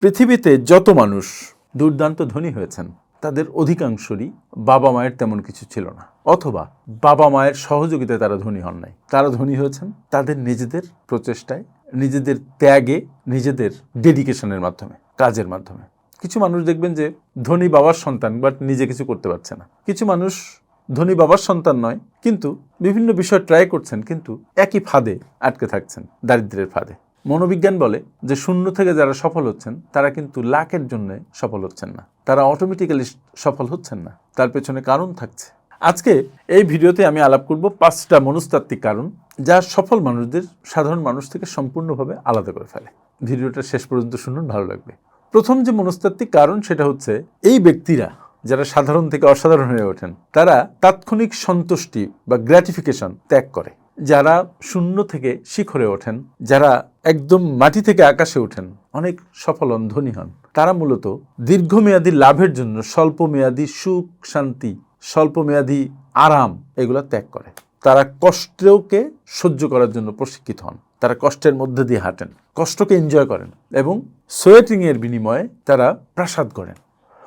পৃথিবীতে যত মানুষ দুর্দান্ত ধনী হয়েছেন তাদের অধিকাংশরই বাবা মায়ের তেমন কিছু ছিল না, অথবা বাবা মায়ের সহযোগিতায় তারা ধনী হন নাই। তারা ধনী হয়েছেন তাদের নিজেদের প্রচেষ্টায়, নিজেদের ত্যাগে, নিজেদের ডেডিকেশনের মাধ্যমে, কাজের মাধ্যমে। কিছু মানুষ দেখবেন যে ধনী বাবার সন্তান বাট নিজে কিছু করতে পারছে না। কিছু মানুষ ধনী বাবার সন্তান নয়, কিন্তু বিভিন্ন বিষয় ট্রাই করছেন, কিন্তু একই ফাঁদে আটকে থাকছেন, দারিদ্র্যের ফাঁদে। মনোবিজ্ঞান বলে যে শূন্য থেকে যারা সফল হচ্ছেন তারা কিন্তু লাখের জন্য সফল হচ্ছেন না, তারা অটোমেটিক্যালি সফল হচ্ছেন না, তার পেছনে কারণ থাকছে। আজকে এই ভিডিওতে আমি আলাপ করব 5টা মনস্তাত্ত্বিক কারণ যা সফল মানুষদের সাধারণ মানুষ থেকে সম্পূর্ণভাবে আলাদা করে ফেলে। ভিডিওটা শেষ পর্যন্ত শুনুন, ভালো লাগবে। প্রথম যে মনস্তাত্ত্বিক কারণ সেটা হচ্ছে এই ব্যক্তিরা যারা সাধারণ থেকে অসাধারণ হয়ে ওঠেন তারা তাৎক্ষণিক সন্তুষ্টি বা গ্র্যাটিফিকেশন ত্যাগ করে। যারা শূন্য থেকে শিখরে ওঠেন, যারা একদম মাটি থেকে আকাশে ওঠেন, অনেক সফল হন, ধনী হন, তারা মূলত দীর্ঘমেয়াদী লাভের জন্য স্বল্পমেয়াদী সুখ শান্তি, স্বল্পমেয়াদী আরাম এগুলো ত্যাগ করে। তারা কষ্টকে সহ্য করার জন্য প্রশিক্ষিত হন, তারা কষ্টের মধ্যে দিয়ে হাঁটেন, কষ্টকে এনজয় করেন এবং সোয়েটিংয়ের বিনিময়ে তারা প্রাসাদ করেন।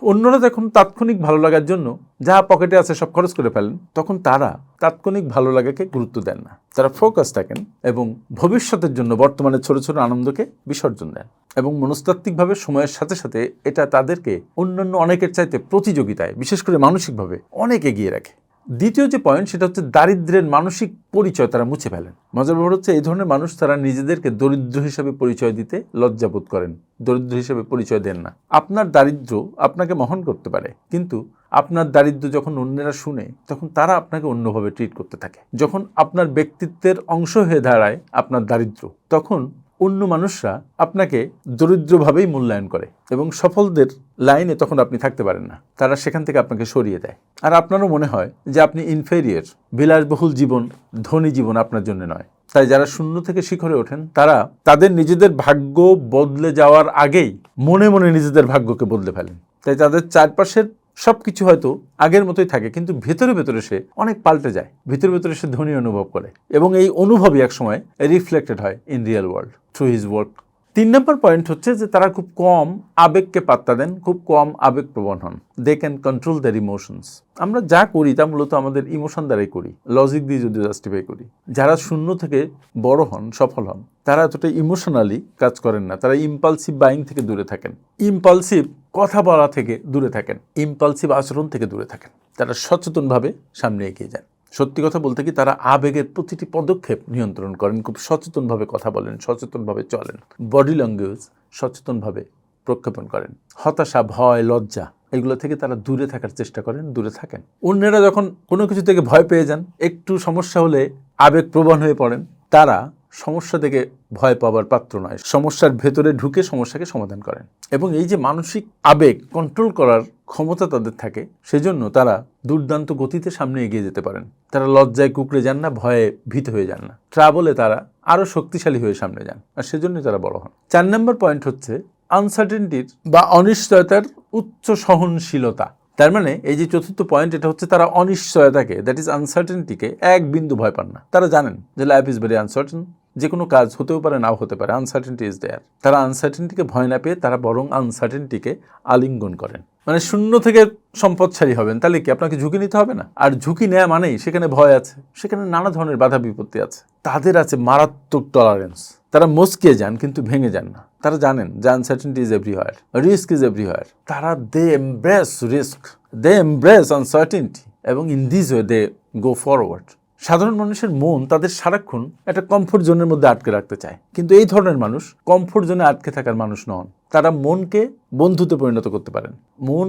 অন্যরা যখন তাৎক্ষণিক ভালো লাগার জন্য যা পকেটে আছে সব খরচ করে ফেলেন, তখন তারা তাৎক্ষণিক ভালো লাগাকে গুরুত্ব দেন না, তারা ফোকাস থাকেন এবং ভবিষ্যতের জন্য বর্তমানে ছোট ছোট আনন্দকে বিসর্জন দেন। এবং মনস্তাত্ত্বিকভাবে সময়ের সাথে সাথে এটা তাদেরকে অন্যান্য অনেকের চাইতে প্রতিযোগিতায়, বিশেষ করে মানসিকভাবে অনেক এগিয়ে রাখে। দ্বিতীয় যে পয়েন্ট সেটা হচ্ছে দারিদ্র্যের মানসিক পরিচয় তারা মুছে ফেলেন। মজার ব্যাপার হচ্ছে এই ধরনের মানুষ তারা নিজেদেরকে দরিদ্র হিসেবে পরিচয় দিতে লজ্জাবোধ করেন, দরিদ্র হিসেবে পরিচয় দেন না। আপনার দারিদ্র্য আপনাকে মহান করতে পারে, কিন্তু আপনার দারিদ্র্য যখন অন্যেরা শুনে তখন তারা আপনাকে অন্যভাবে ট্রিট করতে থাকে। যখন আপনার ব্যক্তিত্বের অংশ হয়ে দাঁড়ায় আপনার দারিদ্র্য, তখন অন্য মানুষরা আপনাকে দরিদ্রভাবেই মূল্যায়ন করে এবং সফলদের লাইনে তখন আপনি থাকতে পারেন না, তারা সেখান থেকে আপনাকে সরিয়ে দেয়। আর আপনারও মনে হয় যে আপনি ইনফেরিয়র, বিলাসবহুল জীবন, ধনী জীবন আপনার জন্য নয়। তাই যারা শূন্য থেকে শিখরে ওঠেন তারা তাদের নিজেদের ভাগ্য বদলে যাওয়ার আগেই মনে মনে নিজেদের ভাগ্যকে বদলে ফেলেন। তাই তাদের চারপাশের সবকিছু হয়তো আগের মতোই থাকে, কিন্তু ভেতরে ভেতরে সে অনেক পাল্টে যায়, ভেতরে ভেতরে সে ধনী অনুভব করে এবং এই অনুভবই একসময় রিফ্লেক্টেড হয় in real world through his work. 3 number point হচ্ছে যে তারা খুব কম আবেগকে পাত্তা দেন, খুব কম আবেগপ্রবণ হন। They can control their emotions. আমরা যা করি তা মূলত আমাদের ইমোশন দ্বারাই করি, লজিক দিয়ে যদি জাস্টিফাই করি। যারা শূন্য থেকে বড় হন, সফল হন, তারা এতটা ইমোশনালি কাজ করেন না, তারা ইম্পালসিভ বাইং থেকে দূরে থাকেন, ইম্পালসিভ কথা বলা থেকে দূরে থাকেন, ইম্পালসিভ আচরণ থেকে দূরে থাকেন। তারা সচেতনভাবে সামনে এগিয়ে যান। সত্যি কথা বলতে কি, তারা আবেগের প্রতিটি পদক্ষেপ নিয়ন্ত্রণ করেন, খুব সচেতনভাবে কথা বলেন, সচেতনভাবে চলেন, বডি ল্যাঙ্গুয়েজ সচেতনভাবে প্রক্ষেপণ করেন। হতাশা, ভয়, লজ্জা এগুলো থেকে তারা দূরে থাকার চেষ্টা করেন, দূরে থাকেন। অন্যেরা যখন কোনো কিছু থেকে ভয় পেয়ে যান, একটু সমস্যা হলে আবেগপ্রবণ হয়ে পড়েন, তারা সমস্যা থেকে ভয় পাওয়ার পাত্র নয়, সমস্যার ভেতরে ঢুকে সমস্যাকে সমাধান করেন। এবং এই যে মানসিক আবেগ কন্ট্রোল করার ক্ষমতা তাদের থাকে, সেজন্য তারা দুর্দান্ত গতিতে সামনে এগিয়ে যেতে পারেন। তারা লজ্জায় কুঁকড়ে যান না, ভয়ে ভীত হয়ে যান না, ট্রাবলে তারা আরও শক্তিশালী হয়ে সামনে যান, আর সেজন্যই তারা বড় হন। 4 নম্বর পয়েন্ট হচ্ছে আনসার্টেনটির বা অনিশ্চয়তার উচ্চ সহনশীলতা। তার মানে এই যে চতুর্থ পয়েন্ট, এটা হচ্ছে তারা অনিশ্চয়তাকে, দ্যাট ইজ আনসার্টেনটিকে এক বিন্দু ভয় পান না। তারা জানেন যে লাইফ ইজ ভেরি আনসার্টেন, যে কোনো কাজ হতেও পারে, নাও হতে পারে, আনসার্টেনটি ইজ দেয়ার। তারা আনসার্টেনটিকে ভয় না পেয়ে তারা বরং আনসার্টেনটিকে আলিঙ্গন করেন। মানে শূন্য থেকে সম্পদশালী হবেন, তাহলে কি আপনাকে ঝুঁকি নিতে হবে না? আর ঝুঁকি নেওয়া মানেই সেখানে ভয় আছে, সেখানে নানা ধরনের বাধা বিপত্তি আছে। তাদের আছে মারাত্মক টলারেন্স। তারা মস্কিয়ে যান কিন্তু ভেঙে যান না। তারা জানেন যে uncertainty is everywhere, risk is everywhere. তারা they embrace risk, they embrace uncertainty এবং in this way they go forward. সাধারণ মানুষের মন তাদের সারাক্ষণ একটা কমফোর্ট জোনের মধ্যে আটকে রাখতে চায়, কিন্তু এই ধরনের মানুষ কমফোর্ট জোনে আটকে থাকার মানুষ নন। তারা মনকে বন্ধুতে পরিণত করতে পারেন। মন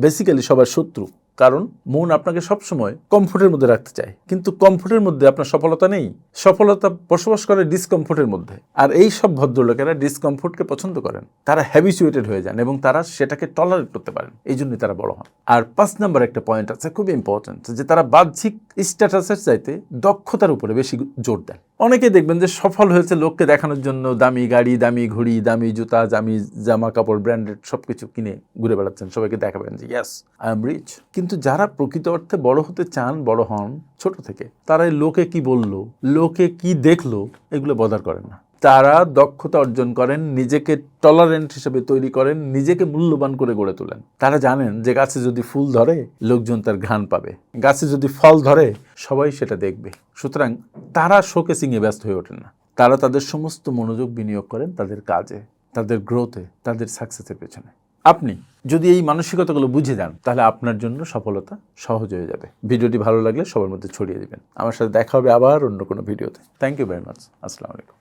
বেসিক্যালি সবার শত্রু, কারণ মন আপনাকে সবসময় কমফোর্টের মধ্যে রাখতে চায়, কিন্তু কমফোর্টের মধ্যে আপনার সফলতা নেই। সফলতা বসবাস করে ডিসকমফোর্টের মধ্যে, আর এই সব ভদ্রলোকেরা ডিসকমফোর্টকে পছন্দ করেন। তারা হ্যাবিচুয়েটেড হয়ে যান এবং তারা সেটাকে টলারেট করতে পারেন, এই জন্যই তারা বড় হন। আর 5 নম্বর একটা পয়েন্ট আছে খুব ইম্পর্টেন্ট, যে তারা বাহ্যিক স্ট্যাটাসের চাইতে দক্ষতার উপরে বেশি জোর দেন। অনেকে দেখবেন যে সফল হয়েছে লোককে দেখানোর জন্য দামি গাড়ি, দামি ঘড়ি, দামি জুতা, দামি জামা কাপড়, ব্র্যান্ডেড সবকিছু কিনে ঘুরে বেড়াচ্ছেন, সবাইকে দেখাবেন যে ইয়েস আই এম রিচ। কিন্তু যারা প্রকৃত অর্থে বড় হতে চান, বড় হন ছোট থেকে, তারা লোকে কি বললো, লোকে কি দেখলো এগুলো বদার করেন না। তারা দক্ষতা অর্জন করেন, নিজেকে টলারেন্ট হিসেবে তৈরি করেন, নিজেকে মূল্যবান করে গড়ে তোলেন। তারা জানেন যে গাছে যদি ফুল ধরে লোকজন তার ঘ্রাণ পাবে, গাছে যদি ফল ধরে সবাই সেটা দেখবে। সুতরাং তারা শোকেসিংয়ে ব্যস্ত হয়ে ওঠেন না, তারা তাদের সমস্ত মনোযোগ বিনিয়োগ করেন তাদের কাজে, তাদের গ্রোথে, তাদের সাকসেসের পেছনে। আপনি যদি এই মানসিকতাগুলো বুঝে যান তাহলে আপনার জন্য সফলতা সহজ হয়ে যাবে। ভিডিওটি ভালো লাগলে সবার মধ্যে ছড়িয়ে দিবেন। আমার সাথে দেখা হবে আবার অন্য কোনো ভিডিওতে। Thank you very much. আসসালামু আলাইকুম।